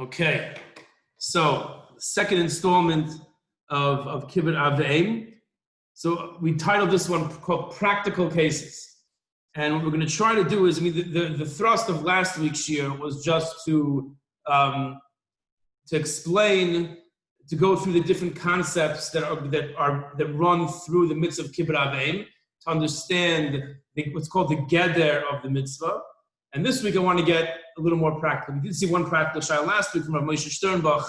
Okay, so second installment of Kibud Aveim. So we titled this one called Practical Cases. And what we're going to try to do is, the thrust of last week's year was just to explain, to go through the different concepts that run through the mitzvah of Kibud Aveim, to understand what's called the Geder of the mitzvah. And this week I want to get a little more practical. We did see one practical shayla last week from Rabbi Schreck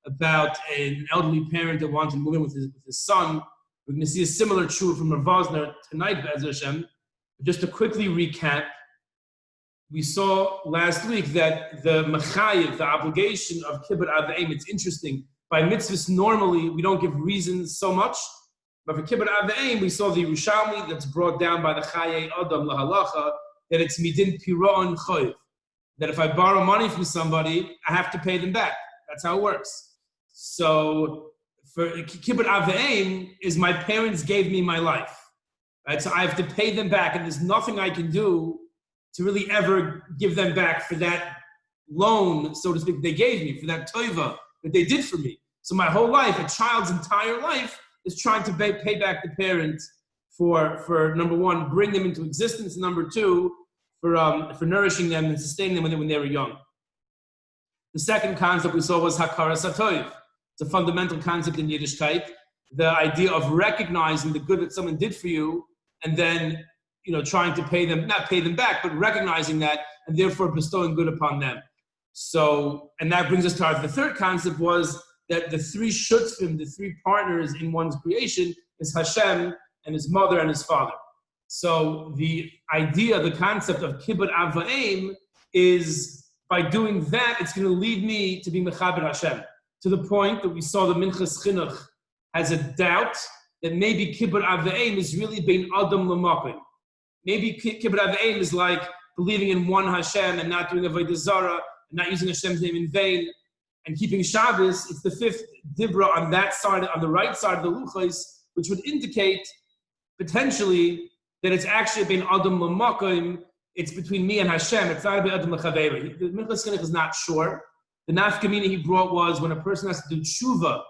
about an elderly parent that wanted to move in with his son. We're going to see a similar truth from Rav Vosner tonight, Be'ez Hashem. Just to quickly recap, we saw last week that the mechayiv, the obligation of Kibud Aveim, it's interesting. By mitzvahs, normally we don't give reasons so much. But for Kibud Aveim, we saw the Yerushalmi that's brought down by the Chayei Adam Lahalacha, that it's midin pira'on choiv. That if I borrow money from somebody, I have to pay them back. That's how it works. So for Kibud Aveim is my parents gave me my life. Right? So I have to pay them back, and there's nothing I can do to really ever give them back for that loan, so to speak, they gave me, for that toiva that they did for me. So my whole life, a child's entire life, is trying to pay back the parent for number one, bring them into existence, and number two, for nourishing them and sustaining them when they were young. The second concept we saw was hakaras hatoiv. It's a fundamental concept in Yiddishkeit, the idea of recognizing the good that someone did for you, and then trying to not pay them back, but recognizing that and therefore bestowing good upon them. So, and that brings us to the third concept was that the three shutzvim, the three partners in one's creation, is Hashem and his mother and his father. So the idea, the concept of Kibud Aveim is, by doing that, it's going to lead me to be Mechaber Hashem, to the point that we saw the Minchas Chinuch has a doubt that maybe Kibud Aveim is really bein Adam L'Makom. Maybe Kibud Aveim is like believing in one Hashem and not doing Avodah Zarah, and not using Hashem's name in vain, and keeping Shabbos. It's the fifth dibra on that side, on the right side of the Luchos, which would indicate potentially that it's actually bein Adam L'Makom. It's between me and Hashem. It's not about Adam L'Chaveira. The Minchas Chinuch is not sure. The nafkamina he brought was when a person has to do tshuva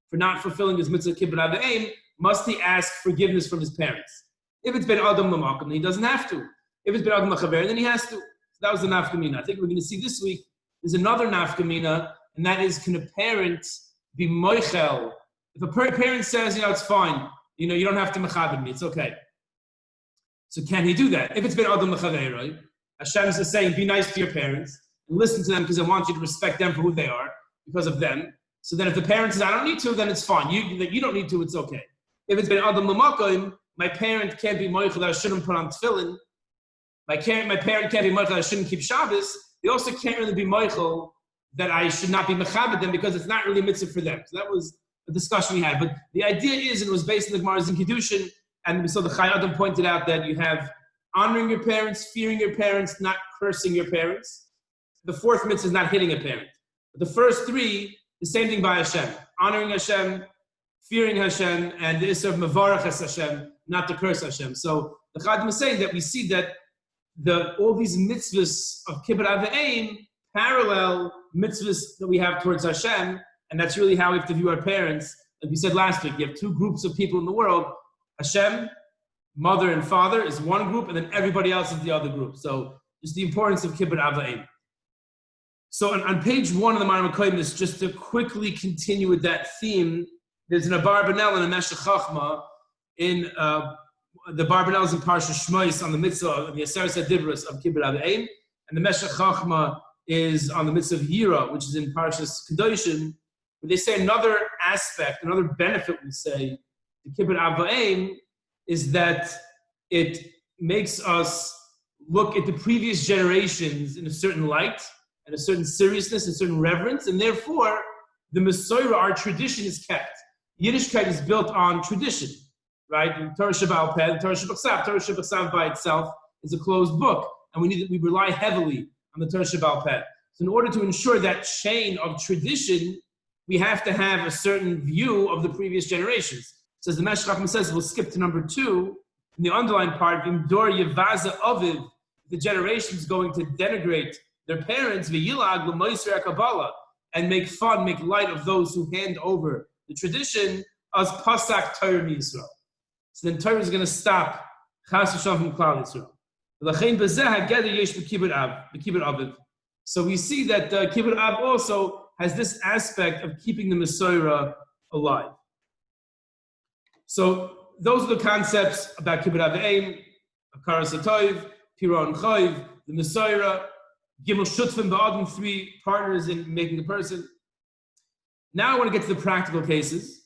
for not fulfilling his mitzvah Kibud Aveim, must he ask forgiveness from his parents? If it's been Adam L'Makom, then he doesn't have to. If it's been Adam L'Chaveira, then he has to. So that was the nafkamina. I think we're going to see this week there's another nafkamina, and that is, can a parent be moichel? If a parent says, it's fine, you don't have to mechaber me, it's okay. So can he do that? If it's been Adam L'Chaveira, Hashem is saying, be nice to your parents, and listen to them because I want you to respect them for who they are, because of them. So then if the parent says, I don't need to, then it's fine. You don't need to, it's okay. If it's been Adam L'Makom, my parent can't be moichel that I shouldn't put on tefillin. My parent can't be moichel that I shouldn't keep Shabbos. They also can't really be moichel that I should not be mechabed them because it's not really mitzvah for them. So that was a discussion we had. But the idea is, and it was based on the Gemara's in Kiddushin, and we saw the Chai Adam pointed out that you have honoring your parents, fearing your parents, not cursing your parents. The fourth mitzvah is not hitting a parent. But the first three, the same thing by Hashem. Honoring Hashem, fearing Hashem, and the Isser of Mevarach Hashem, not to curse Hashem. So the Chai Adam is saying that we see that all these mitzvahs of Kibud Aveim parallel mitzvahs that we have towards Hashem, and that's really how we have to view our parents. Like we said last week, you have two groups of people in the world. Hashem, mother and father, is one group, and then everybody else is the other group. So just the importance of Kibud Aveim. So on page 1 of the Maram HaKodesh, just to quickly continue with that theme, there's an Abarbanel and a Meshech Chachma in the Barbanel is in Parsha Shmois on the mitzvah of the Aseret Divros of Kibud Aveim, and the Meshech Chachma is on the mitzvah of Yira, which is in Parshas Kedoshim, where they say another aspect, another benefit, we say, to Kibud Aveim is that it makes us look at the previous generations in a certain light, and a certain seriousness, and a certain reverence, and therefore, the Mesorah, our tradition, is kept. Yiddishkeit is built on tradition, right? Torah Shebaal Peh, Torah Shebachsav. Torah Shebachsav by itself is a closed book, and we rely heavily on the Torah Shebaal Peh. So in order to ensure that chain of tradition, we have to have a certain view of the previous generations. So as the Meshech Chacham says, we'll skip to number 2, in the underlined part, V'imdor Yevaza Aviv, the generation's going to denigrate their parents, V'yilag L'moisrei HaKabbalah, and make fun, make light of those who hand over the tradition as Pasak Torah Yisrael. So then Torah is going to stop Chas v'Shalom from Klal Yisrael. So we see that Kibud Av also has this aspect of keeping the Mesorah alive. So those are the concepts about Kibud Avim, Akaras HaToiv, Piron Chayv, the Mesorah, Gimel Shutfim Ba'adim, 3 partners in making a person. Now I want to get to the practical cases,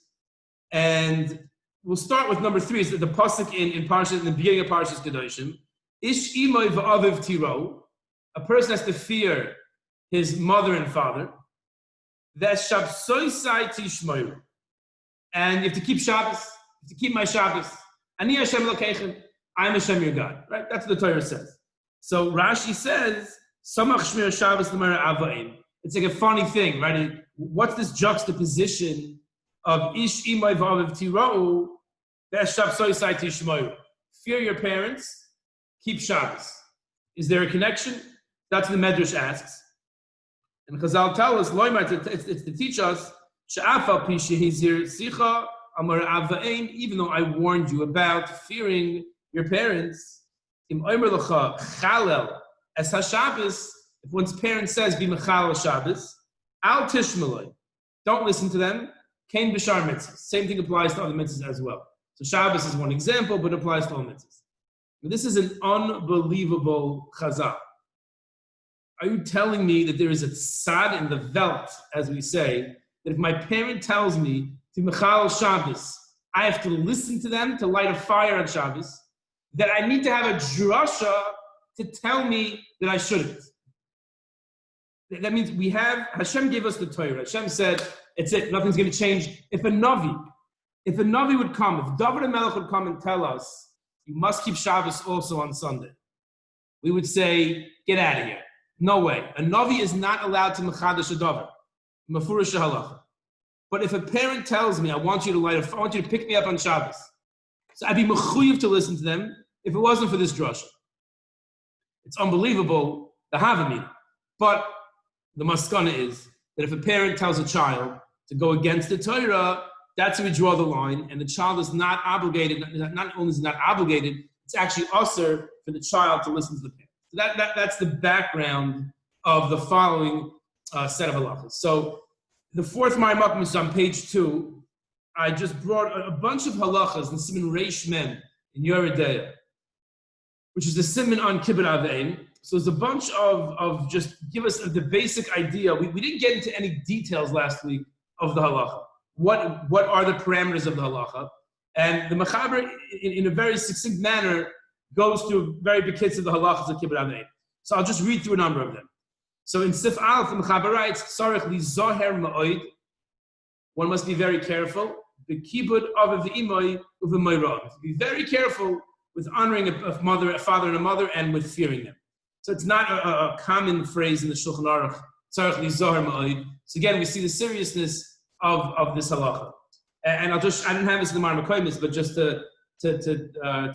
and we'll start with number 3. Is the pasuk in Parshas, in the beginning of Parshas Kedoshim. Ish imoy v'aviv tiro. A person has to fear his mother and father. That's shabsoisai tishmoyu. And you have to keep Shabbos. You have to keep my Shabbos. Ani Hashem Elokeichem. I'm Hashem your God. Right? That's what the Torah says. So Rashi says, Samach shmir Shabbos l'mara avaim. It's like a funny thing, right? What's this juxtaposition of ish imoy v'aviv tiro? That's shabsoisai tishmoyu. Fear your parents. Keep Shabbos. Is there a connection? That's what the Medrash asks. And Chazal tell us, it's to teach us, even though I warned you about fearing your parents, if one's parent says, be mechalel Shabbos, al tishmaloi, don't listen to them, kain b'shar mitzvahs. Same thing applies to other mitzvahs as well. So Shabbos is one example, but it applies to all mitzvahs. This is an unbelievable chazal. Are you telling me that there is a tzad in the Welt, as we say, that if my parent tells me to mechal Shabbos, I have to listen to them to light a fire on Shabbos, that I need to have a drasha to tell me that I shouldn't? That means Hashem gave us the Torah. Hashem said, it's it, nothing's going to change. If a Navi would come, if David HaMelech would come and tell us, you must keep Shabbos also on Sunday, we would say, get out of here. No way. A Navi is not allowed to mechadash a davar. Mefurish halacha. But if a parent tells me, I want you to pick me up on Shabbos, so I'd be mechuyev to listen to them if it wasn't for this drasha. It's unbelievable, the havamina. But the maskana is that if a parent tells a child to go against the Torah, that's where we draw the line, and the child is not obligated. Not only is it not obligated, it's actually usher for the child to listen to the parent. So that's the background of the following set of halachas. So the fourth Ma'amakim is on page 2. I just brought a bunch of halachas in Siman Reish Mem in Yoreh Deah, which is the Siman on Kibud Avim. So there's a bunch of just give us the basic idea. We didn't get into any details last week of the halacha. What are the parameters of the halacha? And the Mechaber, in a very succinct manner, goes through very big hits of the halachas of Kibud Avim. So I'll just read through a number of them. So in Sif Aleph, the Mechaber writes, Sarech li zoher ma'od. One must be very careful. The Kibud of the imoy of the moirah. Be very careful with honoring a father and a mother, and with fearing them. So it's not a common phrase in the Shulchan Aruch. Sarech li zoher ma'od. So again, we see the seriousness of this halacha. And I didn't have this in the Mar Mekoimis, but just to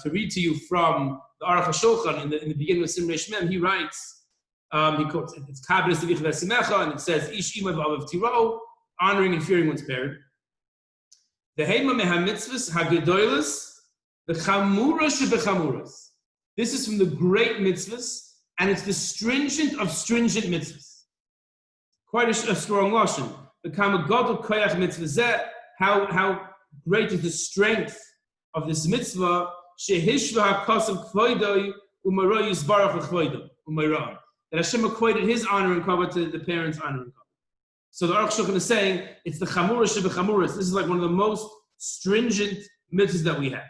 read to you from the Aruch HaShulchan in the beginning of Siman Reish Mem, he writes, he quotes, it's Kabbalah Sevich V'Simecha, and it says, Ish Imay V'Aviv Tiro, honoring and fearing one's parent. The Heima Meha Mitzvahs HaGedolos, the Chamura Shebechamuras. This is from the great mitzvahs, and it's the stringent of stringent mitzvahs. Quite a strong lashon. The Kamagodol Koyach Mitzvah, how great is the strength of this mitzvah, Shehishva HaKasav Kvoidoi Umaroi Yisbarach L'Kvoidoi Umaroi. That Hashem equated his honor and kavod to the parents' honor and kavod. So the Aruch HaShulchan is saying, it's the Chamura Shebechamuras. This is like one of the most stringent mitzvahs that we have.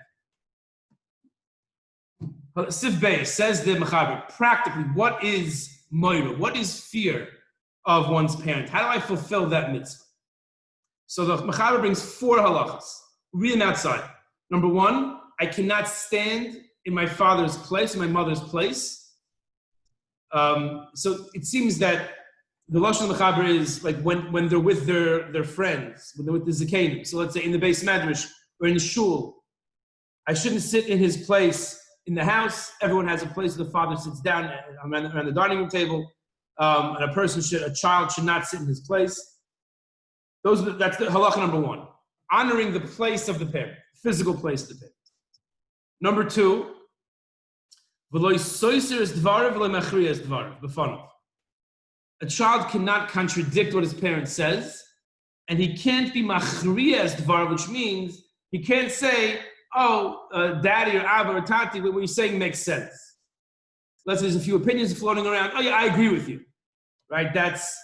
Sif Beis says the Mechaber, practically, what is moira? What is fear of one's parent? How do I fulfill that mitzvah? So the Mechaber brings 4 halachas. Read them outside. Number 1, I cannot stand in my father's place, in my mother's place. So it seems that the lashon of the Mechaber is like when they're with their friends, when they're with the Zakenim. So let's say in the Beis Medrash or in the shul, I shouldn't sit in his place in the house. Everyone has a place where the father sits down around the dining room table. And a child should not sit in his place. That's the halacha number one. Honoring the place of the parent, physical place of the parent. Number two, a child cannot contradict what his parent says, and he can't be machriyas dvar, which means he can't say, daddy or abba or tati, what you're saying makes sense. Let's say there's a few opinions floating around. Oh yeah, I agree with you, right? That's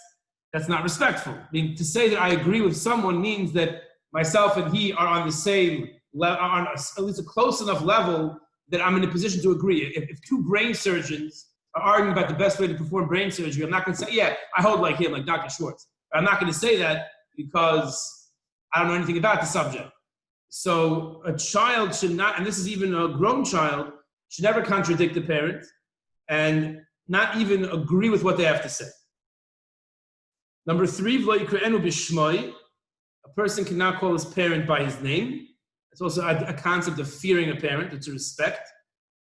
not respectful. I mean, to say that I agree with someone means that myself and he are on the same level, on at least a close enough level that I'm in a position to agree. If two brain surgeons are arguing about the best way to perform brain surgery, I'm not going to say, yeah, I hold like him, like Dr. Schwartz. I'm not going to say that because I don't know anything about the subject. So a child should not, and this is even a grown child, should never contradict the parent and not even agree with what they have to say. Number three, a person cannot call his parent by his name. It's also a concept of fearing a parent, it's a respect.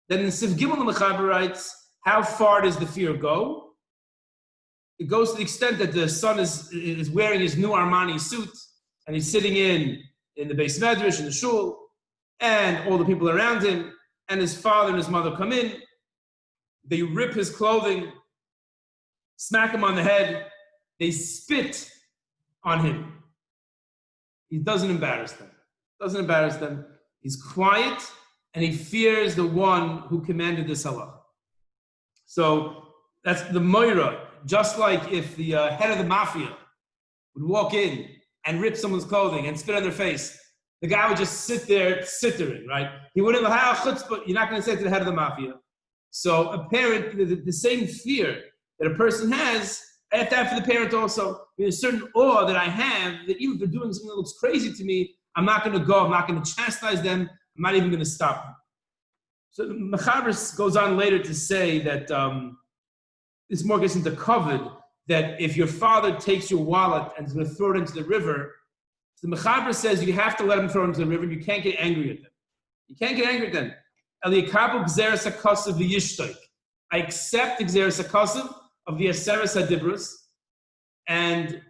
Then in Sif Gimel the Mechaber writes, how far does the fear go? It goes to the extent that the son is wearing his new Armani suit and he's sitting in the Beis Medrash, in the shul, and all the people around him, and his father and his mother come in. They rip his clothing, smack him on the head, they spit on him. He doesn't embarrass them. He's quiet, and he fears the one who commanded this halacha. So that's the moira. Just like if the head of the mafia would walk in and rip someone's clothing and spit on their face, the guy would just sit there, sittering, right? He wouldn't have chutzpah. You're not going to say it to the head of the mafia. So a parent, the same fear that a person has, I have to have for the parent also. There's a certain awe that I have that even if they're doing something that looks crazy to me, I'm not going to go. I'm not going to chastise them. I'm not even going to stop them. So the Mechaber goes on later to say that this more gets into Kibud, that if your father takes your wallet and is going to throw it into the river, the Mechaber says you have to let him throw it into the river and you can't get angry at them. You can't get angry at them. I accept Gzeres HaKosav of the Aseres HaDibros, and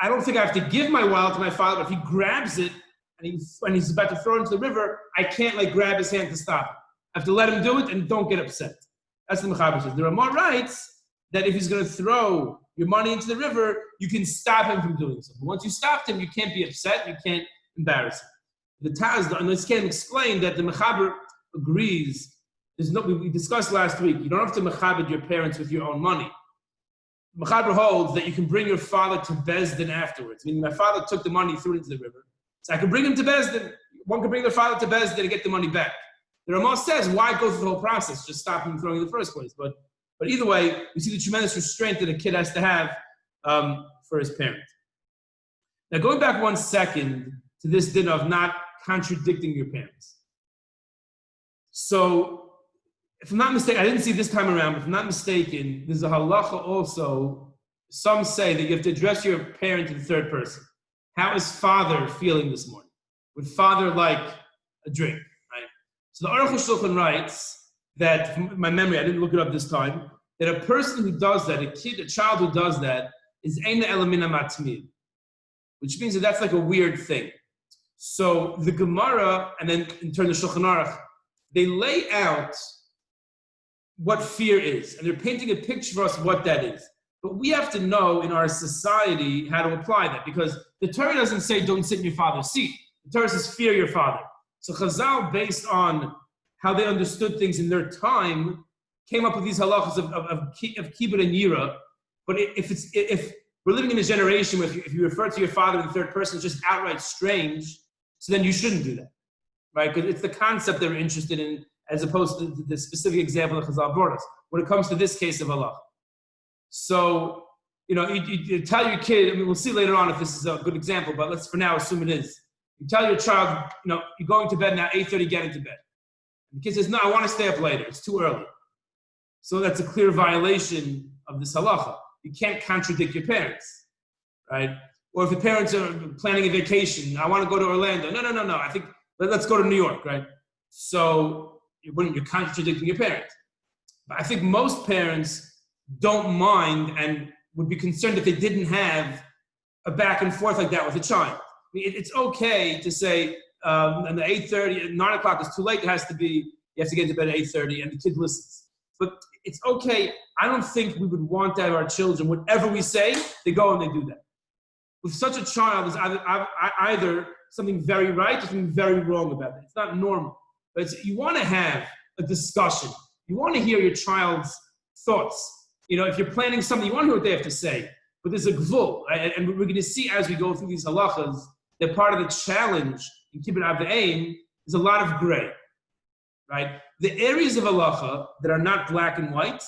I don't think I have to give my wallet to my father. If he grabs it and he's about to throw it into the river, I can't grab his hand to stop him. I have to let him do it and don't get upset. That's what the Mechaber says. There are more rights that if he's going to throw your money into the river, you can stop him from doing so. But once you stopped him, you can't be upset, you can't embarrass him. The Taz, and this can explain that the Mechaber agrees. We discussed last week, you don't have to Mechaber your parents with your own money. Mechaber holds that you can bring your father to Bezdin afterwards. Meaning my father took the money, threw it into the river. So I can bring him to Bezdin. One can bring their father to Bezdin and get the money back. The Ramah says, why go through the whole process? Just stop him throwing in the first place. But either way, we see the tremendous restraint that a kid has to have for his parent. Now, going back 1 second to this din of not contradicting your parents. So, if I'm not mistaken, I didn't see it this time around, but if I'm not mistaken, there's a halacha also. Some say that you have to address your parent in the third person. How is father feeling this morning? Would father like a drink, right? So the Aruch HaShulchan writes that, from my memory, I didn't look it up this time, that a person who does that, a child who does that, is eina elamina matmid, which means that that's like a weird thing. So the Gemara, and then in turn the Shulchan Aruch, they lay out what fear is, and they're painting a picture for us of what that is. But we have to know in our society how to apply that, because the Torah doesn't say don't sit in your father's seat. The Torah says fear your father. So Chazal, based on how they understood things in their time, came up with these halachas of Kibud and Yira. But if we're living in a generation where if you refer to your father in the third person, it's just outright strange, so then you shouldn't do that, right? Because it's the concept they're interested in, as opposed to the specific example that Chazal brought us, when it comes to this case of halacha. So, you tell your kid, we'll see later on if this is a good example, but let's for now assume it is. You tell your child, you're going to bed now, 8:30, get into bed. And the kid says, no, I want to stay up later. It's too early. So that's a clear violation of this halacha. You can't contradict your parents, right? Or if the parents are planning a vacation, I want to go to Orlando. No. I think, let's go to New York, right? So you're contradicting your parents. But I think most parents don't mind and would be concerned if they didn't have a back and forth like that with a child. I mean, it's okay to say, and the 8:30, 9 o'clock is too late. You have to get to bed at 8:30, and the kid listens. But it's okay. I don't think we would want to have our children, whatever we say, they go and they do that. With such a child, there's either something very right or something very wrong about it. It's not normal. But you want to have a discussion. You want to hear your child's thoughts. If you're planning something, you want to hear what they have to say. But there's a gvul, right? And we're going to see as we go through these halachas that part of the challenge in Kibud Avayim is a lot of gray, right? The areas of halacha that are not black and white,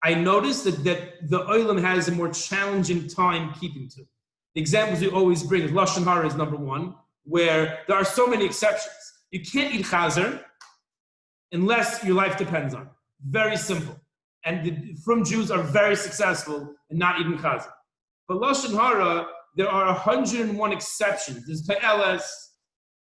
I noticed that the Olam has a more challenging time keeping to. The examples we always bring is Lashon Hara is number one, where there are so many exceptions. You can't eat chazer unless your life depends on it. Very simple. And from Jews are very successful in not eating chazer. But Lashon Hara, there are 101 exceptions. There's Te'eles,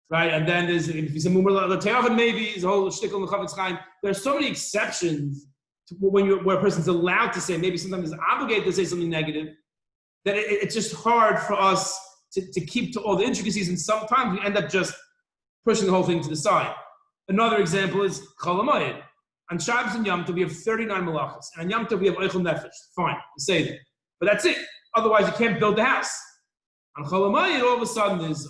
right? And then there's, if you say Mumar L'Te'avon, maybe, there's a whole shtickle L'Chavetz Chaim. There are so many exceptions to where a person's allowed to say, maybe sometimes is obligated to say something negative, that it's just hard for us to keep to all the intricacies, and sometimes we end up just pushing the whole thing to the side. Another example is Chol HaMoed. On Shabbos and Yom Tov, we have 39 malachas. And on Yom Tov, we have Eichel Nefesh. Fine, we say that. But that's it. Otherwise, you can't build the house. On Chol HaMoed, all of a sudden, there's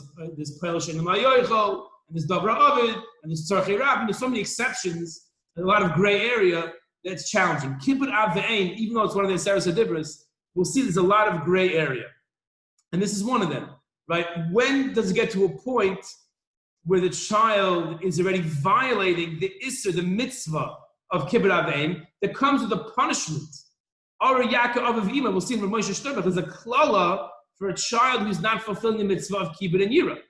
Peil Shein HaMayoichel, and there's Davra Ovid, and there's Tzarchei Rab, and there's so many exceptions, and a lot of gray area that's challenging. Kibud Avayim, even though it's one of the Seres HaDibros, we'll see there's a lot of gray area. And this is one of them, right? When does it get to a point where the child is already violating the Isser, the mitzvah of Kibud Avayim, that comes with a punishment? Or we'll see in Rav Moshe Steinbach, there's a klala for a child who's not fulfilling the mitzvah of Kibud and Yira,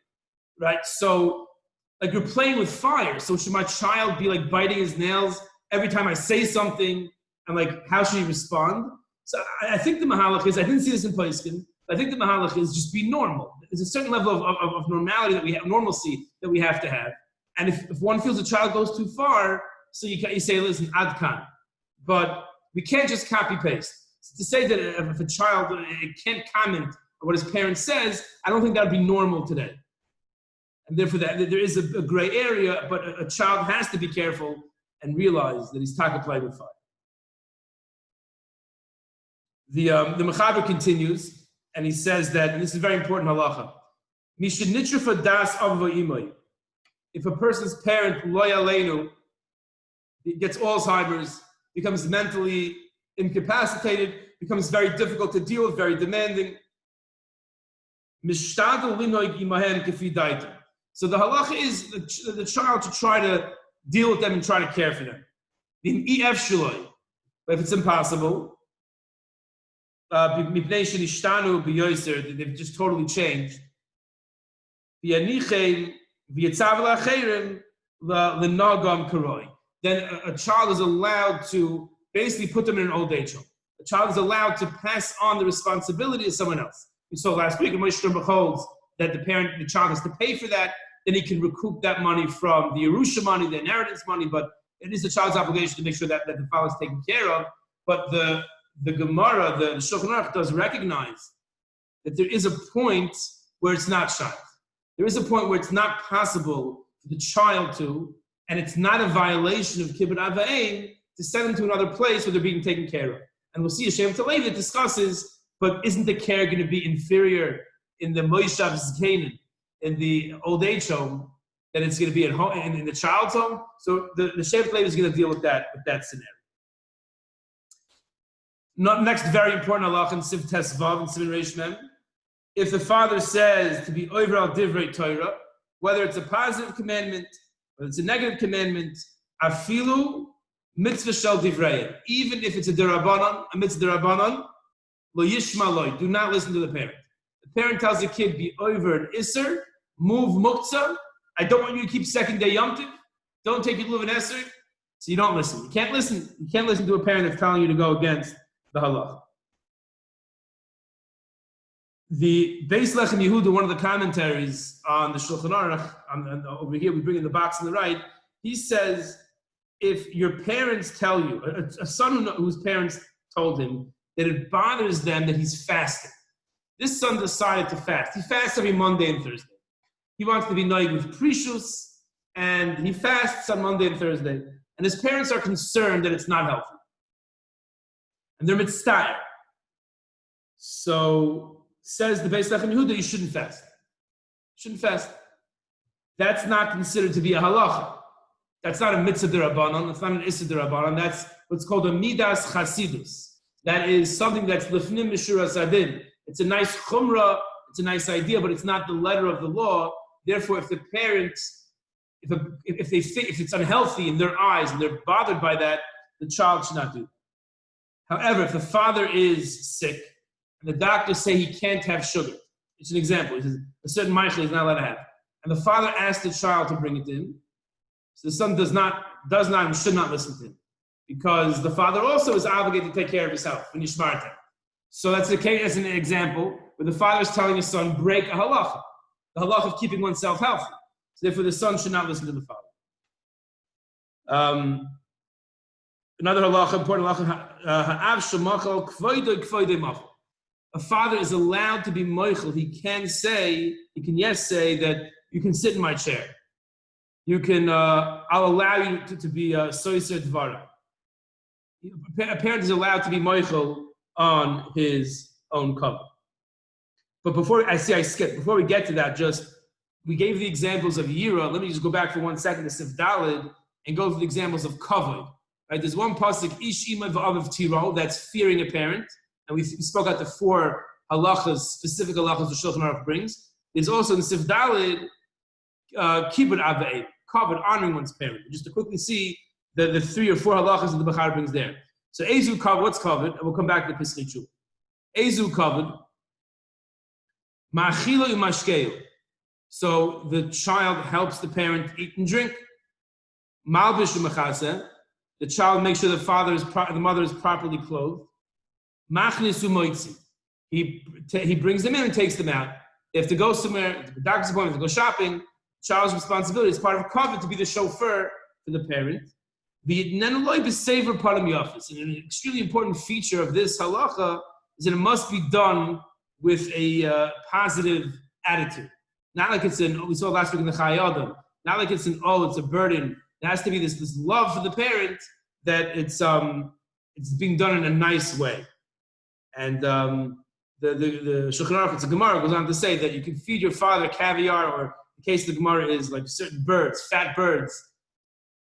right? So, like you're playing with fire. So should my child be like biting his nails every time I say something? And like, how should he respond? So I think the mahalach is, I didn't see this in Paiskin, but I think the mahalach is just be normal. There's a certain level of normality that we have, normalcy that we have to have. And if one feels a child goes too far, so you say, listen, adkan. But we can't just copy paste. So to say that if a child can't comment on what his parent says, I don't think that would be normal today. And therefore there is a gray area, but a child has to be careful and realize that he's taka playing with fire. The Mechaber continues, and he says that, and this is very important halacha, if a person's parent, lo yaleinu, gets Alzheimer's, becomes mentally incapacitated, becomes very difficult to deal with, very demanding, so the halacha is the child to try to deal with them and try to care for them. But if it's impossible, they've just totally changed. Then a child is allowed to basically put them in an old age home. A child is allowed to pass on the responsibility to someone else. We saw last week, Rabbi Schreck holds that the child has to pay for that, then he can recoup that money from the Yerusha money, the inheritance money, but it is the child's obligation to make sure that the father is taken care of. But the Gemara, the Shulchan Aruch does recognize that there is a point where it's not shayach. There is a point where it's not possible for the child to, and it's not a violation of Kibud Avayim to send them to another place where they're being taken care of. And we'll see a Shem Talei that discusses, but isn't the care going to be inferior in the Moishav Zkanin, in the old age home, than it's going to be at home in the child's home? So the Shem Talei is going to deal with that scenario. Next, very important halach in Siv Tesvav and Siv Reish Mem. If the father says to be over al divrei Torah, whether it's a positive commandment, whether it's a negative commandment, afilu mitzvah shel divrei, even if it's a derabanan, a mitzvah derabanan, lo yishma loy, do not listen to the parent. The parent tells the kid, be over an isser, move muktzah, I don't want you to keep second day Yom Tov, don't take your luv and esser, so you don't listen. You can't listen to a parent that's telling you to go against the halach. The Beis Lechem Yehuda, one of the commentaries on the Shulchan Aruch, over here we bring in the box on the right, he says, if your parents tell you, a son whose parents told him that it bothers them that he's fasting, This son decided to fast. He fasts every Monday and Thursday. He wants to be noig with prishus, and he fasts on Monday and Thursday. And his parents are concerned that it's not healthy. And they're mitzvah. So says the Beis Lechem Yehuda, you shouldn't fast. Shouldn't fast. That's not considered to be a halacha. That's not a mitzvah d'Rabbanan. That's not an issa d'Rabbanan. That's what's called a midas chasidus. That is something that's lifnim mishuras adin. It's a nice chumrah. It's a nice idea, but it's not the letter of the law. Therefore, if the parents, if it's unhealthy in their eyes and they're bothered by that, the child should not do that. However, if the father is sick and the doctors say he can't have sugar, it's an example. He says a certain meichel is not allowed to have, and the father asks the child to bring it in, so the son does not and should not listen to him, because the father also is obligated to take care of his health when yishmarta. So that's the case as an example where the father is telling his son break a halacha, the halacha of keeping oneself healthy. So therefore, the son should not listen to the father. Another halacha, important halacha, a father is allowed to be moichel. He can say that you can sit in my chair. You can, I'll allow you to be soiser dvara. A parent is allowed to be moichel on his own cover. But before we get to that, we gave the examples of Yira. Let me just go back for 1 second to Sif Dalid and go through the examples of kavod. Right? There's one pasuk, Ish Ima v'Aviv Tiro, that's fearing a parent. And we spoke out the 4 halachas, specific halachas the Shulchan Aruch brings. There's also in Sif Dalid, Kibud Avei, kavod, honoring one's parent. Just to quickly see the 3 or 4 halachas that the Bechar brings there. So Ezu kavod, what's kavod? And we'll come back to Pischei Tshuva. Ezu kavod, ma'achilo u'mashkeo. So the child helps the parent eat and drink. Malbish u'machaseh. The child makes sure the mother is properly clothed. Machnis u'moitzi. He brings them in and takes them out. They have to go somewhere, the doctor's appointment, to go shopping. Child's responsibility is part of kavod to be the chauffeur for the parent. And an extremely important feature of this halacha is that it must be done with a positive attitude. Not like we saw last week in the Chai Adam, not like it's it's a burden. It has to be this love for the parent that it's being done in a nice way. And the Shulchan Aruch, it's a Gemara, goes on to say that you can feed your father caviar, or the case of the Gemara is like certain birds, fat birds,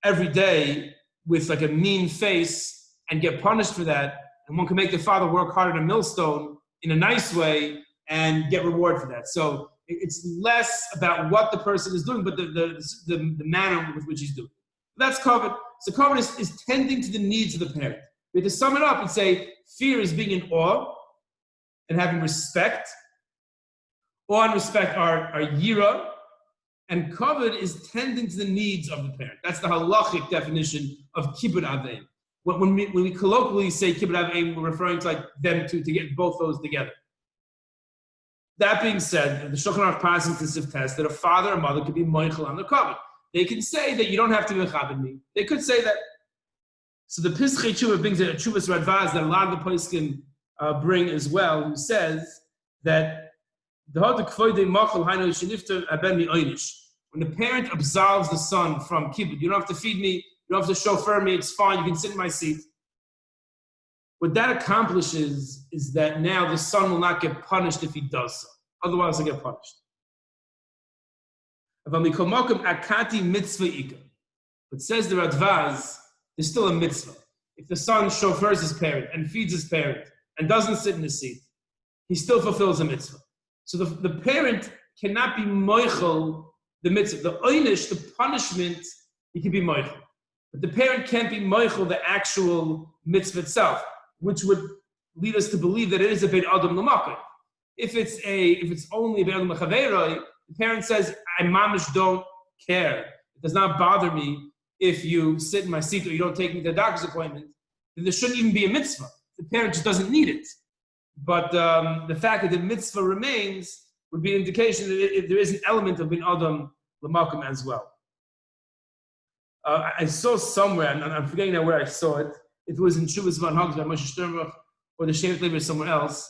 every day with like a mean face and get punished for that. And one can make the father work hard at a millstone in a nice way and get reward for that. So it's less about what the person is doing, but the manner with which he's doing it. That's kavod. So kavod is tending to the needs of the parent. We have to sum it up and say fear is being in awe and having respect. Awe and respect are yira, and kavod is tending to the needs of the parent. That's the halachic definition of kibud aveim. When we colloquially say kibud aveim, we're referring to like them to get both those together. That being said, the Shulchan Aruch passes this test that a father or mother could be moichel on the kavod. They can say that you don't have to mechabed me. They could say that. So the Pischei Tshuva brings a Tshuvas Radvaz that a lot of the poskim bring as well, who says that when the parent absolves the son from kibud, you don't have to feed me, you don't have to chauffeur me, it's fine, you can sit in my seat. What that accomplishes is that now the son will not get punished if he does so. Otherwise, he'll get punished. But says the Radvaz, there's still a mitzvah. If the son chauffeurs his parent and feeds his parent and doesn't sit in his seat, he still fulfills a mitzvah. So the parent cannot be moichel the mitzvah. The oynish, the punishment, he can be moichel. But the parent can't be moichel the actual mitzvah itself, which would lead us to believe that it is a beit adam l'makah. If it's only a beit adam l'chaveroi, the parent says, I mamish don't care. It does not bother me if you sit in my seat or you don't take me to the doctor's appointment. Then there shouldn't even be a mitzvah. The parent just doesn't need it. But the fact that the mitzvah remains would be an indication that there is an element of bin adam l'makom as well. I saw somewhere, and I'm forgetting now where I saw it. It was in Shuvas Van Hogs by Moshe Sternbach or the Shevet Levi somewhere else.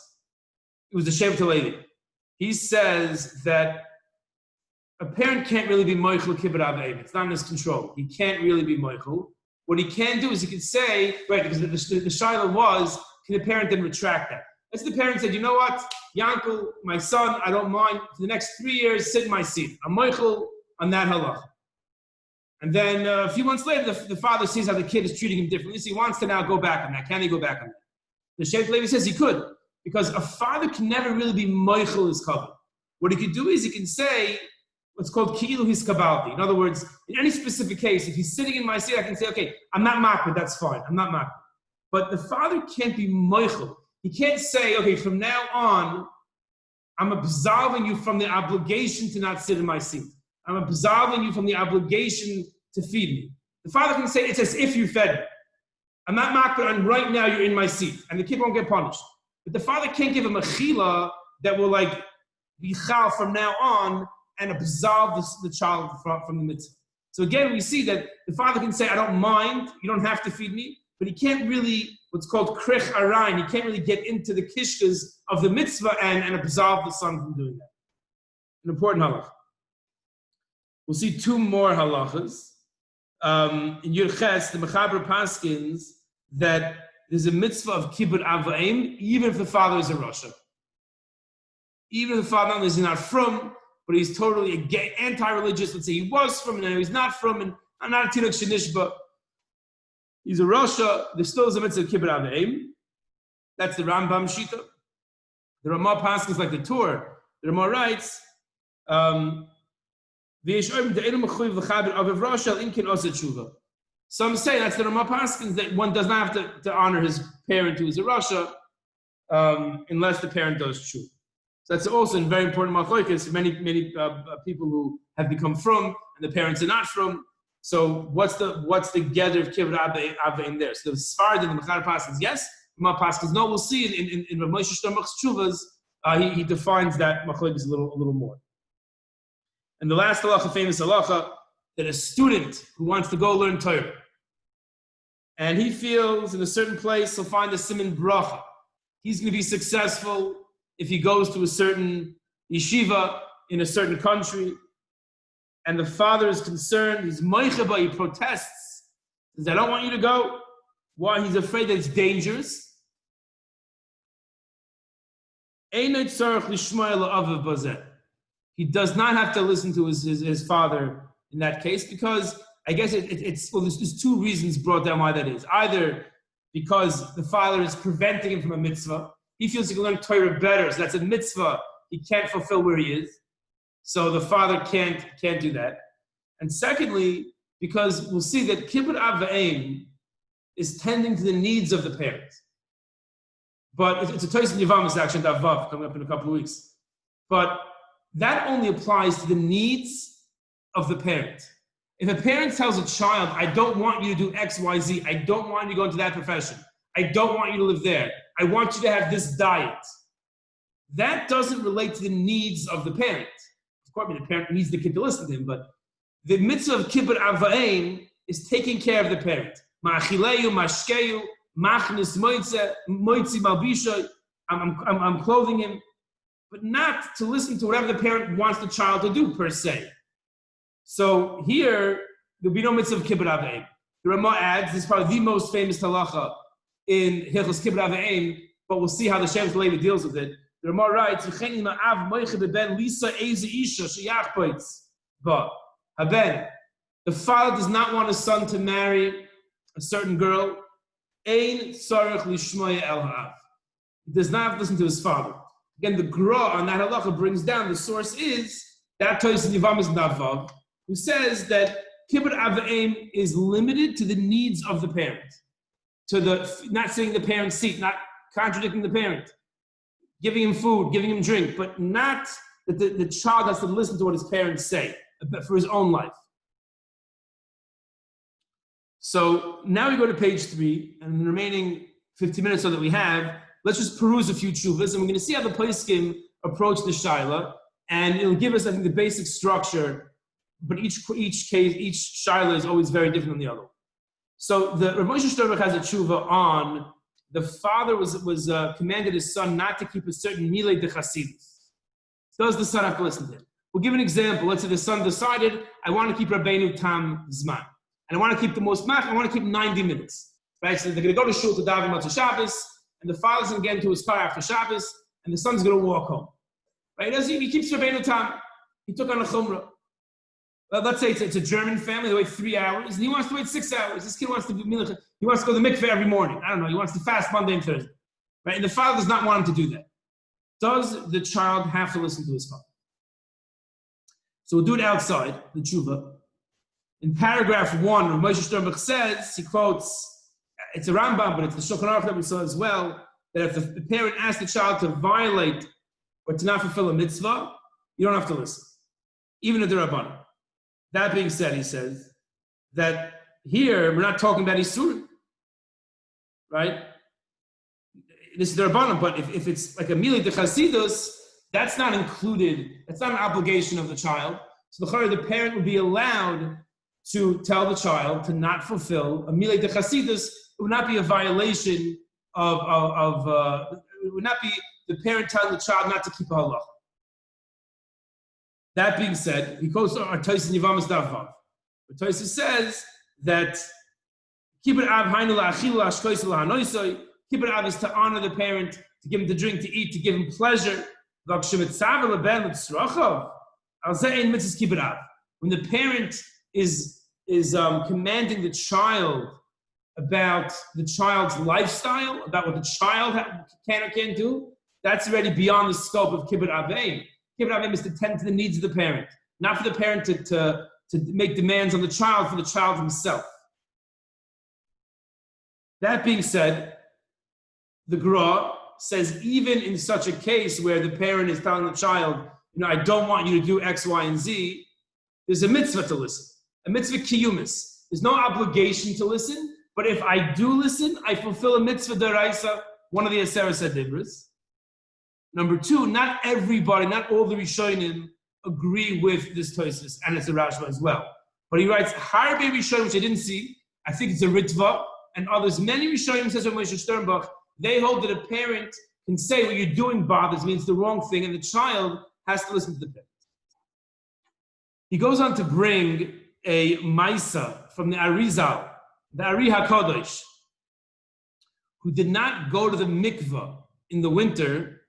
it was the Shevet Levi. He says that a parent can't really be moichel kibud aveim. It's not in his control. He can't really be moichel. What he can do is he can say, right, because the shaila was, can the parent then retract that? Let's the parent said, you know what, Yankel, my son, I don't mind, for the next 3 years, sit in my seat. I'm moichel on that halacha. And then a few months later, the father sees how the kid is treating him differently, so he wants to now go back on that. Can he go back on that? The Shevet Levi says he could, because a father can never really be moichel his cover. What he could do is he can say what's called ki'ilu his kabalti. In other words, in any specific case, if he's sitting in my seat, I can say, okay, I'm not makbid, that's fine, I'm not makbid. But the father can't be moichel. He can't say, okay, from now on, I'm absolving you from the obligation to not sit in my seat. I'm absolving you from the obligation to feed me. The father can say, it's as if you fed me. I'm not makbid, and right now you're in my seat, and the kid won't get punished. But the father can't give him a chila that will be chal from now on and absolve the child from the mitzvah. So again, we see that the father can say, I don't mind, you don't have to feed me, but he can't really, what's called krich arayin, he can't really get into the kishkas of the mitzvah and absolve the son from doing that. An important halacha. We'll see two more halachas. In Yud Ches, the Mechaber paskins that there's a mitzvah of Kibud Avaim, even if the father is a Rasha. Even if the father is not from, but he's totally anti-religious. Let's say he was from, and now he's not from, and I'm not a Tinuk Shenishba. He's a Rasha. There still is a mitzvah of Kibud Avaim. That's the Rambam Shita. The Ramah paskins like the Torah. The Ramah writes, some say that's the Ramah paskins that one does not have to honor his parent who is a Rasha unless the parent does tshuva. So that's also a very important machlokes. Many people who have become from and the parents are not from. So what's the gather of kibbud abba in there? So the Sfarad and the Mechar paskins, yes. Ramah paskins, no. We'll see in Rav Moshe Shlomo's tshuvas he defines that machlokes a little more. And the last halacha, famous halacha, that a student who wants to go learn Torah, and he feels in a certain place he'll find a siman bracha. He's going to be successful if he goes to a certain yeshiva in a certain country, and the father is concerned, he's moicheba, he protests, says, I don't want you to go. Why? He's afraid that it's dangerous. He does not have to listen to his father in that case, because I guess there's two reasons brought down why that is. Either because the father is preventing him from a mitzvah. He feels he can learn Torah better, so that's a mitzvah he can't fulfill where he is. So the father can't do that. And secondly, because we'll see that Kibud Avayim is tending to the needs of the parent. But it's a Toys in Yavamas action, Davav, coming up in a couple of weeks. But that only applies to the needs of the parent. If a parent tells a child, I don't want you to do X, Y, Z, I don't want you to go into that profession, I don't want you to live there, I want you to have this diet, that doesn't relate to the needs of the parent. Of course, the parent needs the kid to listen to him, but the mitzvah of kibbud avayim is taking care of the parent. Ma'achileyu, mashkeyu, machnis moitze, moitzi malbisha, I'm clothing him, but not to listen to whatever the parent wants the child to do, per se. So here, there'll be no mitzvah of kibbud avayim. The Ramah adds, this is probably the most famous halacha in Hilchos Kibud Avayim, but we'll see how the Shevet Levi deals with it. The Ramah writes, the father does not want his son to marry a certain girl. He does not have to listen to his father. Again, the Gra on that halacha brings down, the source is that Toys in Yavamas Navav, who says that Kibud Avayim is limited to the needs of the parent. To not sitting in the parent's seat, not contradicting the parent, giving him food, giving him drink, but not that the child has to listen to what his parents say for his own life. So now we go to page 3, and in the remaining 15 minutes so that we have, let's just peruse a few tshuvas, and we're going to see how the poskim approach the shaila, and it'll give us, I think, the basic structure, but each case, each shaila is always very different than the other. So the Rabbi Schreck has a tshuva on the father was commanded his son not to keep a certain milei de chasidus. Does the son have to listen to him? We'll give an example. Let's say the son decided, I want to keep Rabbeinu Tam Zman. And I want to keep the most mach, I want to keep 90 minutes. Right? So they're going to go to shul to daven Matzah Shabbos, and the father's going to get into his car after Shabbos, and the son's going to walk home. Right? He keeps Rabbeinu Tam. He took on a chumrah. Let's say it's a German family, they wait 3 hours, and he wants to wait 6 hours. This kid wants to go to the mikveh every morning. I don't know, he wants to fast Monday and Thursday. Right? And the father does not want him to do that. Does the child have to listen to his father? So we'll do it outside, the tshuva. In paragraph 1, Rabbi Schreck says, he quotes, it's a Rambam, but it's the Shulchan Aruch that we saw as well, that if the parent asks the child to violate or to not fulfill a mitzvah, you don't have to listen, even if they're Rabbanan. That being said, he says, that here, we're not talking about Isurim, right? This is the Rabbanan, but if it's like a milei de chasidus, that's not included, that's not an obligation of the child. So the parent would be allowed to tell the child to not fulfill a milei de chasidus. It would not be a violation it would not be the parent telling the child not to keep a halacha. That being said, he goes to Artois and Yivamas Davvav. Artois says that Kibud Av Hainu La'achil La'ashkois La'hanoisoi. Kibud Av is to honor the parent, to give him to drink, to eat, to give him pleasure. When the parent is commanding the child about the child's lifestyle, about what the child can or can't do, that's already beyond the scope of Kibud Avein. Kibud Avein is to tend to the needs of the parent, not for the parent to make demands on the child, for the child himself. That being said, the Gra says even in such a case where the parent is telling the child, I don't want you to do X, Y, and Z, there's a mitzvah to listen, a mitzvah kiyumis. There's no obligation to listen, but if I do listen, I fulfill a mitzvah deraisa, one of the Aseret Adibras. Number 2, not everybody, not all the Rishonim agree with this Tosfos, and it's a Rashba as well. But he writes, Harbe Rishonim, which I didn't see, I think it's a Ritva, and others, many Rishonim, says Moshe Sternbach, they hold that a parent can say what you're doing bothers me, it's the wrong thing, and the child has to listen to the parent. He goes on to bring a Maisa from the Arizal, the Ari HaKadosh, who did not go to the mikveh in the winter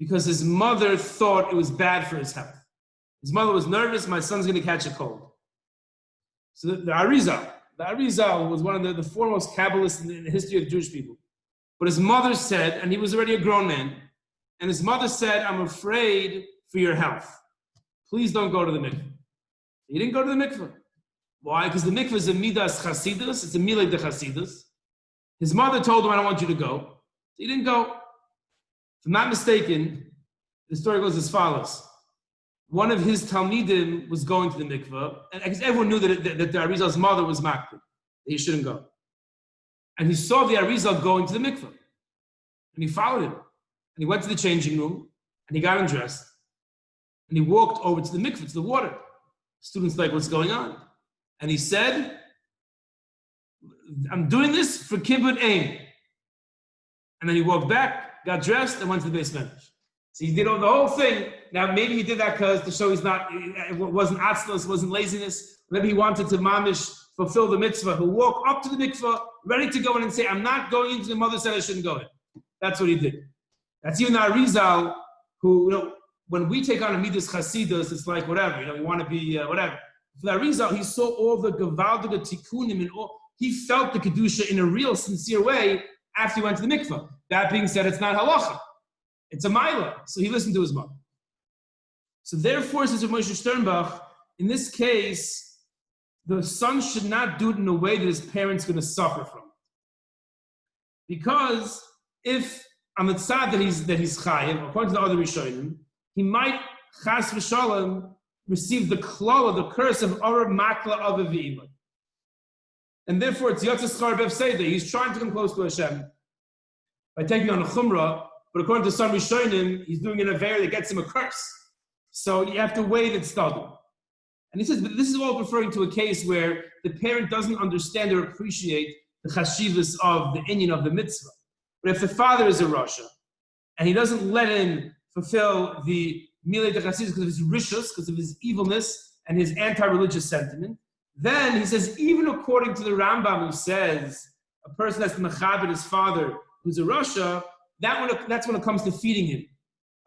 because his mother thought it was bad for his health. His mother was nervous, my son's going to catch a cold. So the Arizal was one of the foremost Kabbalists in the history of Jewish people. But his mother said, and he was already a grown man, and his mother said, I'm afraid for your health. Please don't go to the mikveh. He didn't go to the mikveh. Why? Because the mikveh is a midas chasidus, it's a milei de chasidus. His mother told him, I don't want you to go. So he didn't go. If I'm not mistaken, the story goes as follows. One of his Talmidim was going to the mikveh, and because everyone knew that the Arizal's mother was makbid, that he shouldn't go. And he saw the Arizal going to the mikveh. And he followed him. And he went to the changing room, and he got undressed. And he walked over to the mikveh, to the water. Students like, what's going on? And he said, I'm doing this for Kibud Aim. And then he walked back, got dressed, and went to the base medrash. So he did the whole thing. Now, maybe he did that because to show it wasn't atzlos, it wasn't laziness. Maybe he wanted to mamish fulfill the mitzvah. He'll walk up to the mikveh, ready to go in and say, I'm not going into the mother said I shouldn't go in. That's what he did. That's even the Arizal, who, when we take on a midas chasidus, it's like whatever, we want to be whatever. For the Arizal, he saw all the gevaldige tikkunim and all. He felt the kedusha in a real, sincere way after he went to the mikveh. That being said, it's not halacha. It's a maila. So he listened to his mother. So therefore, says Moshe Sternbach, in this case, the son should not do it in a way that his parent's going to suffer from it. Because if on the tzad that he's chayiv, according to the other Rishonim, he might chas v'shalom receive the klala, the curse of Orah Makla of Avivah. And therefore, it's Yotzes Schar Bev Seder. He's trying to come close to Hashem by taking on a chumrah, but according to some Rishonim, he's doing an affair that gets him a curse. So you have to wait and study. And he says, but this is all referring to a case where the parent doesn't understand or appreciate the chashivas of the inyan of the mitzvah. But if the father is a Rasha, and he doesn't let him fulfill the Milei de Chassidus because of his rishus, because of his evilness and his anti-religious sentiment, then he says, even according to the Rambam, who says a person that's mechabed his father, who's a Rasha, that's when it comes to feeding him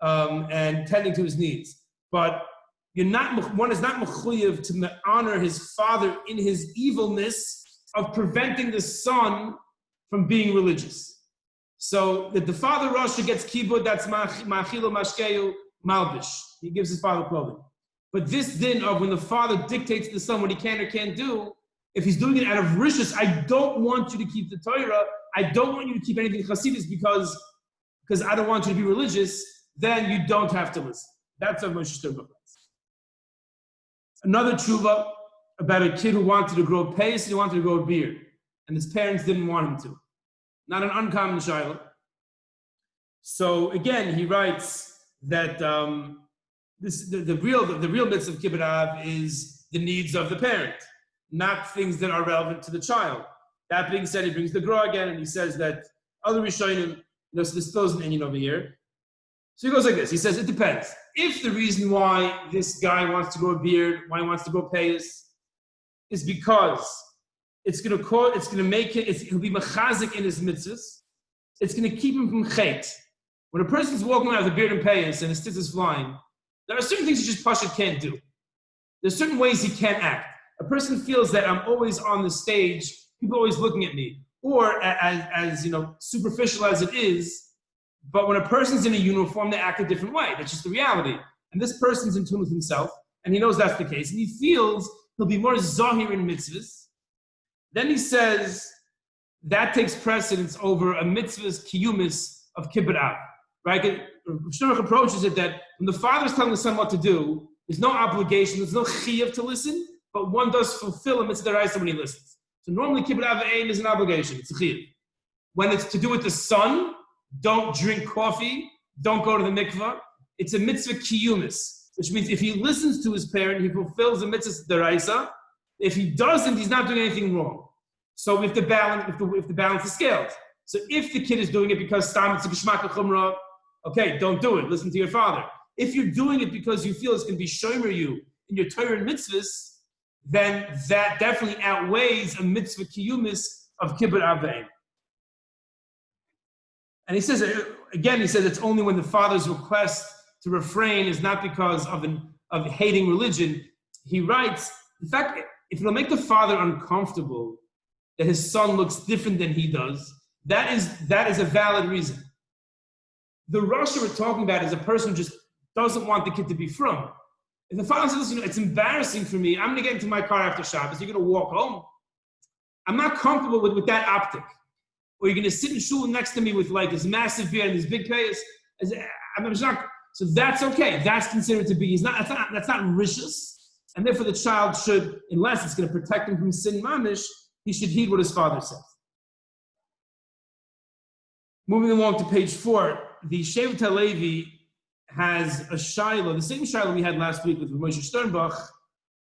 and tending to his needs. But one is not mechuyev to honor his father in his evilness of preventing the son from being religious. So that the father Rasha gets kibud, that's ma'achilo mashkeu malbish. He gives his father clothing. But this din of when the father dictates to the son what he can or can't do, if he's doing it out of rishus, I don't want you to keep the Torah, I don't want you to keep anything Hasidus because I don't want you to be religious, then you don't have to listen. That's what Moshe Sternbuch writes. Another tshuva about a kid who wanted to grow pace and he wanted to grow a beard, and his parents didn't want him to. Not an uncommon shayla. So again, he writes that the real mitzvah of Kibud Av is the needs of the parent, not things that are relevant to the child. That being said, he brings the Gra again, and he says that other Rishonim, so this throws an Indian over here. So he goes like this. He says, it depends. If the reason why this guy wants to grow a beard, why he wants to grow payas, is because he'll be mechazik in his mitzvahs, it's going to keep him from chait. When a person's walking around with a beard and payas and his tits is flying, there are certain things he just Pasha can't do. There's certain ways he can't act. A person feels that I'm always on the stage, people are always looking at me. Or as superficial as it is, but when a person's in a uniform, they act a different way. That's just the reality. And this person's in tune with himself, and he knows that's the case. And he feels he'll be more zahir in mitzvahs. Then he says that takes precedence over a mitzvah's kiyumis of Kibud Av. Right? Shneimach approaches it that when the father is telling the son what to do, there's no obligation, there's no chiyuv to listen, but one does fulfill a mitzvah deraisa when he listens. So normally Kibud Av aim is an obligation, it's a chiyuv. When it's to do with the son, don't drink coffee, don't go to the mikvah, it's a mitzvah kiyumis, which means if he listens to his parent, he fulfills the mitzvah deraisa. If he doesn't, he's not doing anything wrong. So we have to balance, the balance the scales. So if the kid is doing it because stam it's a geshmak chumrah, okay, don't do it. Listen to your father. If you're doing it because you feel it's going to be shomer you in your Torah and mitzvahs, then that definitely outweighs a mitzvah kiyumis of Kibud Av. And he says it's only when the father's request to refrain is not because of hating religion. He writes, in fact, if it'll make the father uncomfortable that his son looks different than he does, that is a valid reason. The Rasha we're talking about is a person who just doesn't want the kid to be from. If the father says, listen, it's embarrassing for me, I'm going to get into my car after Shabbos, you're going to walk home. I'm not comfortable with that optic. Or you're going to sit in shul next to me with like this massive beard and these big payas. So that's okay. That's considered to be, that's not rishus. And therefore the child should, unless it's going to protect him from sin mamish, he should heed what his father says. Moving along to page 4, the Shevet HaLevi has a shiloh, the same shiloh we had last week with Moshe Sternbuch,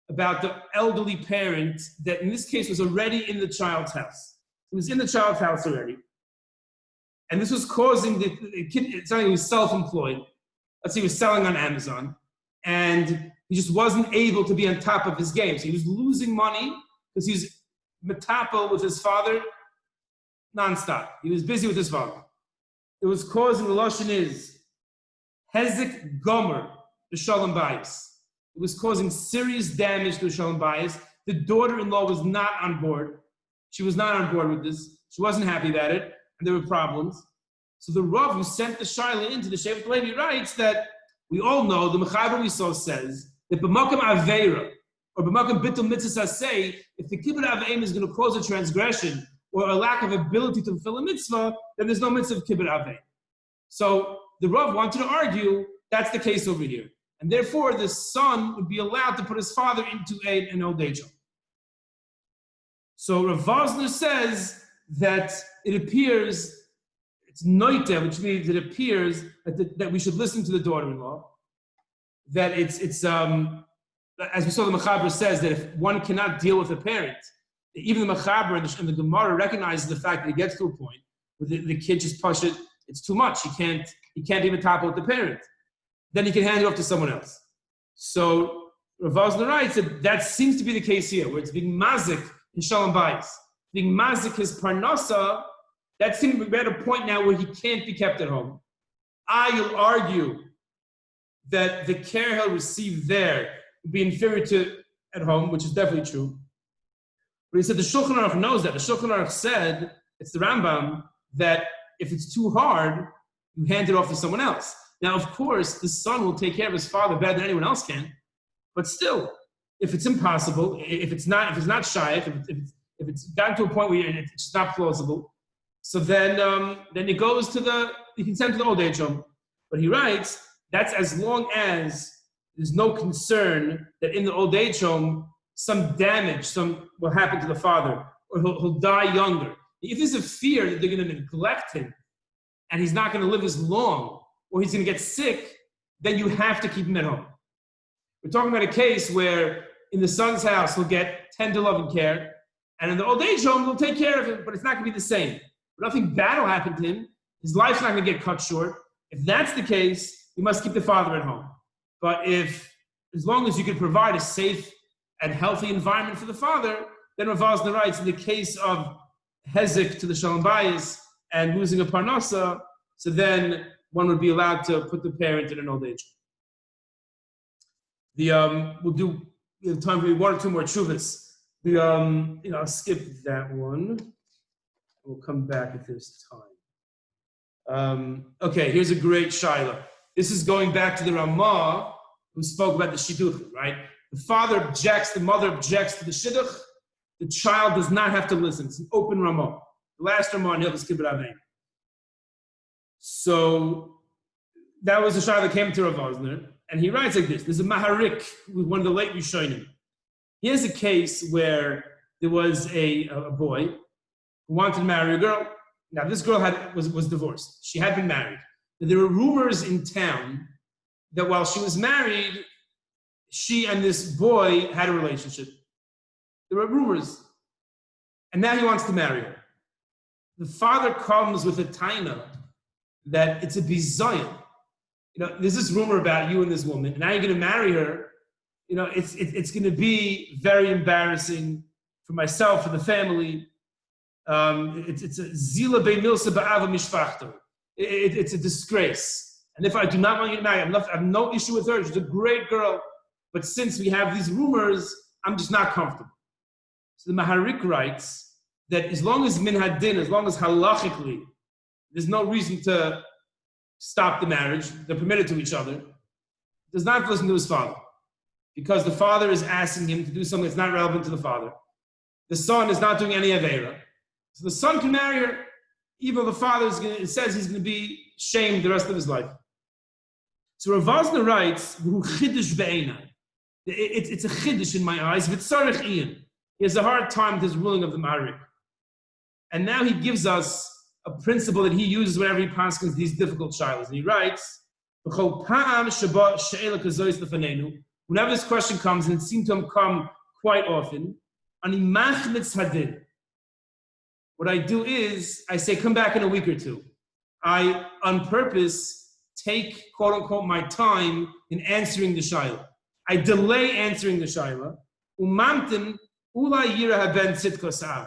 about the elderly parent that in this case was already in the child's house. He was in the child's house already. And this was causing the kid, it's not like he was self-employed. Let's say he was selling on Amazon. And he just wasn't able to be on top of his game. So he was losing money because he was metapel with his father nonstop. He was busy with his father. It was causing, the Lashon is, Hezek Gomer, the Shalom Bayis. It was causing serious damage to the Shalom Bayis. The daughter-in-law was not on board. She was not on board with this. She wasn't happy about it, and there were problems. So the Rav who sent the Shaila into the Shevet Levi writes that we all know, the Mechaber we saw says, that b'makam aveira, or b'makam bitul mitzvah say, if the Kibud Av is going to cause a transgression, or a lack of ability to fulfill a mitzvah, then there's no mitzvah of Kibud Av. So the Rav wanted to argue that's the case over here. And therefore, the son would be allowed to put his father into an old age home. So Rav Vosner says that it appears, it's noite, which means it appears that we should listen to the daughter-in-law. That it's as we saw, the Mechaber says that if one cannot deal with a parent, even the Mechaber and the Gemara recognizes the fact that it gets to a point the kid just push it, it's too much. He can't even topple with the parent. Then he can hand it off to someone else. So Rav Wosner writes that seems to be the case here, where it's being mazik in Shalom Bayis. Being mazik his parnasa, that seems to be at a point now where he can't be kept at home. You'll argue that the care he'll receive there would be inferior to at home, which is definitely true. But he said the Shulchan Aruch knows that. The Shulchan Aruch said, it's the Rambam, that if it's too hard, you hand it off to someone else. Now, of course, the son will take care of his father better than anyone else can. But still, if it's impossible, if it's not shaykh, if it's gotten to a point where it's just not plausible, so then it goes to you can send to the old age home. But he writes, that's as long as there's no concern that in the old age home, some damage will happen to the father, or he'll die younger. If there's a fear that they're going to neglect him, and he's not going to live as long, or he's going to get sick, then you have to keep him at home. We're talking about a case where in the son's house, he'll get tender love and care, and in the old age home, they'll take care of him, but it's not going to be the same. But nothing bad will happen to him. His life's not going to get cut short. If that's the case, you must keep the father at home. But as long as you can provide a safe and healthy environment for the father, then Rav Wosner writes, in the case of hezek to the Shalom Bayis and losing a parnasa, so then one would be allowed to put the parent in an old age. We have time for one or two more tshuvas. I'll skip that one. We'll come back at this time. Okay, here's a great shaila. This is going back to the Ramah who spoke about the shidduch, right? The father objects, the mother objects to the shidduch. The child does not have to listen. It's an open Ramah. The last Ramah in Hilchos Kibud Avein. So that was the shaila that came to Rav Wosner, and he writes like this. There's a maharik with one of the late Rishonim. Here's a case where there was a boy who wanted to marry a girl. Now, this girl was divorced. She had been married. And there were rumors in town that while she was married, she and this boy had a relationship. There were rumors. And now he wants to marry her. The father comes with a taina that it's a bizayon. There's this rumor about you and this woman, and now you're going to marry her. It's going to be very embarrassing for myself, for the family. It's a zila be'milsa ba'ava mishpachto. It's a disgrace. And if I do not want you to marry, I have no issue with her. She's a great girl. But since we have these rumors, I'm just not comfortable. So the Maharik writes that as long as min hadin, as long as halachically, there's no reason to stop the marriage, they're permitted to each other, does not listen to his father. Because the father is asking him to do something that's not relevant to the father. The son is not doing any aveira. So the son can marry her, even though the father says he's going to be shamed the rest of his life. So Rav Wosner writes, it's a chiddush in my eyes. He has a hard time with his ruling of the Maharik. And now he gives us a principle that he uses whenever he paskins these difficult shilas. And he writes, whenever this question comes, and it seems to him come quite often, what I do is, I say, come back in a week or two. I, on purpose, take, quote unquote, my time in answering the shaila. I delay answering the shaila.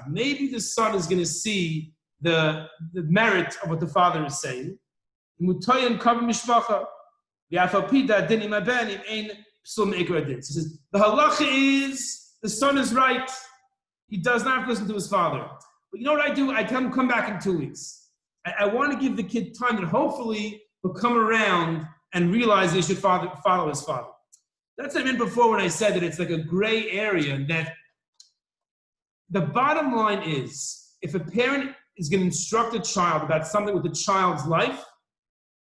Maybe the son is going to see the merit of what the father is saying. So says, the halacha is, the son is right. He does not listen to his father. But you know what I do? I tell him, come back in 2 weeks. I want to give the kid time that hopefully he'll come around and realize he should follow his father. That's what I meant before when I said that it's like a gray area, that the bottom line is, if a parent is going to instruct a child about something with the child's life,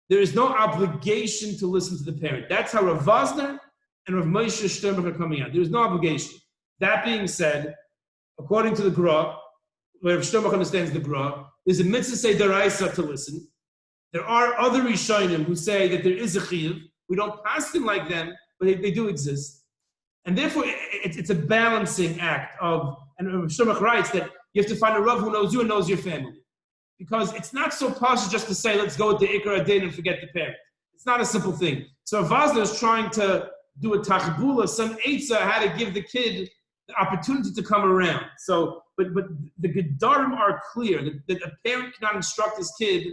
there is no obligation to listen to the parent. That's how Rav Wosner and Rav Moshe Sternberg are coming out. There is no obligation. That being said, according to the Gra, where Rav Sternberg understands the Gra, there's a mitzvah say deraisa to listen. There are other Rishonim who say that there is a chiyuv. We don't pass them like them, but they do exist. And therefore, it's a balancing act of, and Rav Sternberg writes that you have to find a Rav who knows you and knows your family. because it's not so partial just to say, let's go with the Ikar Adin and forget the parent. It's not a simple thing. So Vazda is trying to do a tachbula, some eitzah, how to give the kid the opportunity to come around. So, but the Gedarim are clear that a parent cannot instruct his kid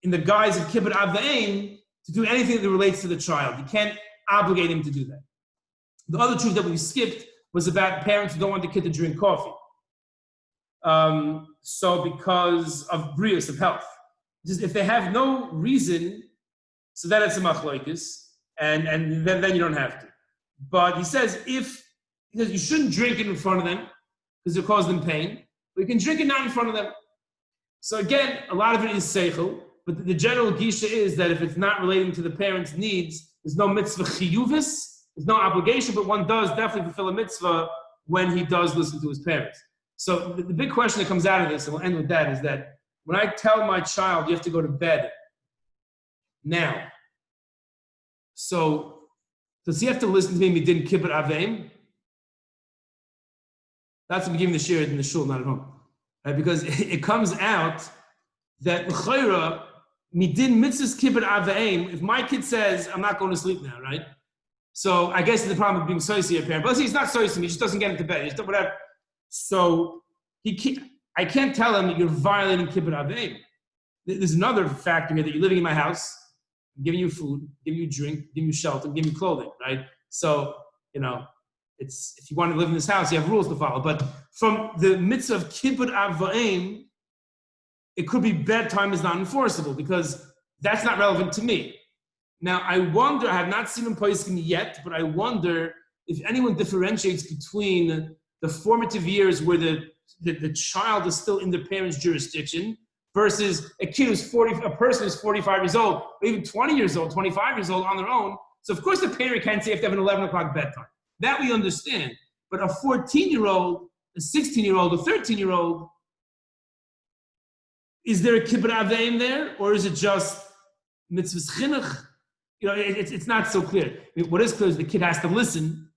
in the guise of Kibud Av V'Ein to do anything that relates to the child. You can't obligate him to do that. The other truth that we skipped was about parents who don't want the kid to drink coffee. So because of brius, of health. Just if they have no reason, so then it's a machlokes, and then you don't have to. But he says you shouldn't drink it in front of them because it causes them pain, but you can drink it not in front of them. So again, a lot of it is seichel, but the general gisha is that if it's not relating to the parents' needs, there's no mitzvah chiyuvis, there's no obligation, but one does definitely fulfill a mitzvah when he does listen to his parents. So the big question that comes out of this, and we'll end with that, is that when I tell my child you have to go to bed now, so does he have to listen to me midin kibbut aveim? That's what I'm giving the shir in the shul, not at home, right? Because it comes out that l'chayra midin mitzvahs kibbut aveim. If my kid says I'm not going to sleep now, right? So I guess the problem with being soisi a parent, but he's not soisi me, he just doesn't get into bed, he's whatever. So I can't tell him that you're violating kibbut aveim. There's another factor here that you're living in my house, I'm giving you food, giving you drink, giving you shelter, giving you clothing, right? So, it's if you want to live in this house, you have rules to follow. But from the mitzvah of kibbut aveim, it could be bedtime is not enforceable because that's not relevant to me. Now, I wonder, I have not seen him posting yet, but I wonder if anyone differentiates between the formative years where the child is still in the parent's jurisdiction versus a person who's 45 years old, or even 20 years old, 25 years old on their own. So of course the parent can't say you have to have an 11 o'clock bedtime. That we understand. But a 14-year-old, a 16-year-old, a 13-year-old, is there a kibbut aveim there, or is it just mitzvahs chinuch? It's not so clear. I mean, what is clear is the kid has to listen.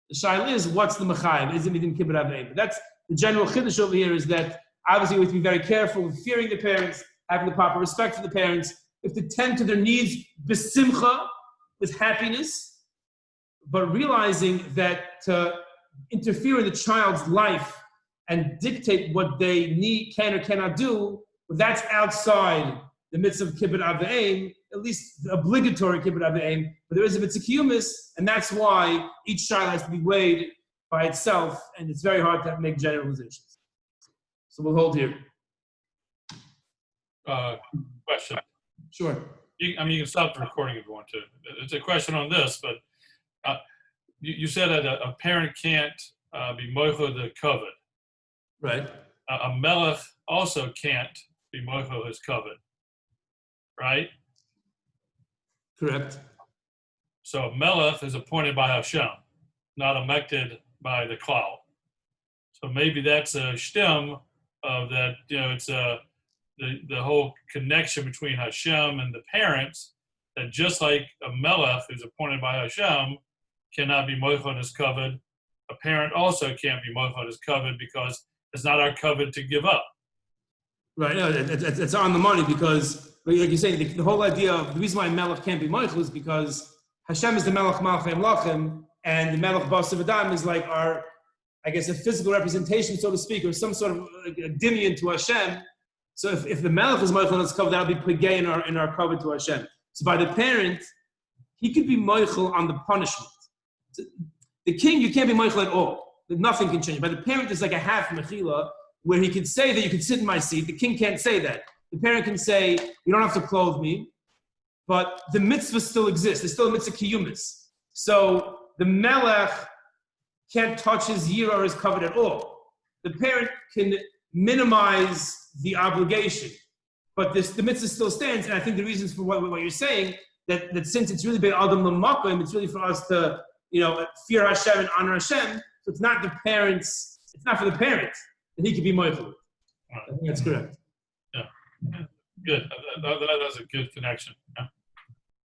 The shaila is, what's the mechayiv? Is it midin kibbut aveim? But that's the general chiddush over here, is that obviously we have to be very careful with fearing the parents, having the proper respect for the parents. We have to tend to their needs besimcha, with happiness, but realizing that to interfere in the child's life and dictate what they can or cannot do, well, that's outside the mitzvah of kibbut aveim, at least the obligatory kibbut aveim, but there is a mitzvah kiyumis, and that's why each child has to be weighed by itself, and it's very hard to make generalizations. So we'll hold here. Question. Sure. You can stop the recording if you want to. It's a question on this, but you said that a parent can't be moicho the covet. Right. A melech also can't be moicho his covet. Right? Correct. So melech is appointed by Hashem, not elected by the klal. So maybe that's a stem of that. It's the whole connection between Hashem and the parents. That just like a melech who's appointed by Hashem cannot be moichon his covet, a parent also can't be moichon his covet because it's not our covet to give up. Right. No, it's on the money because, like you're saying, the whole idea of the reason why melech can't be moichon is because Hashem is the melech malchei lachem, and the melech basav adam is like our, I guess, a physical representation, so to speak, or some sort of a dimion to Hashem. So if the melech is moichel his covet, that'll be pegay in our covet to Hashem. So by the parent, he could be moichel on the punishment. The king, you can't be moichel at all. Nothing can change. By the parent, there's like a half mechila where he could say that you can sit in my seat. The king can't say that. The parent can say, you don't have to clothe me, but the mitzvah still exists. There's still a mitzvah kiyumis. So the melech can't touch his year or his covet at all. The parent can minimize the obligation, but the mitzvah still stands. And I think the reasons for what you're saying, that since it's really be'adam l'makom, it's really for us to, fear Hashem and honor Hashem. So it's not the parents. It's not for the parents that he can be moichel. I think that's correct. Yeah, good. That was a good connection. Yeah.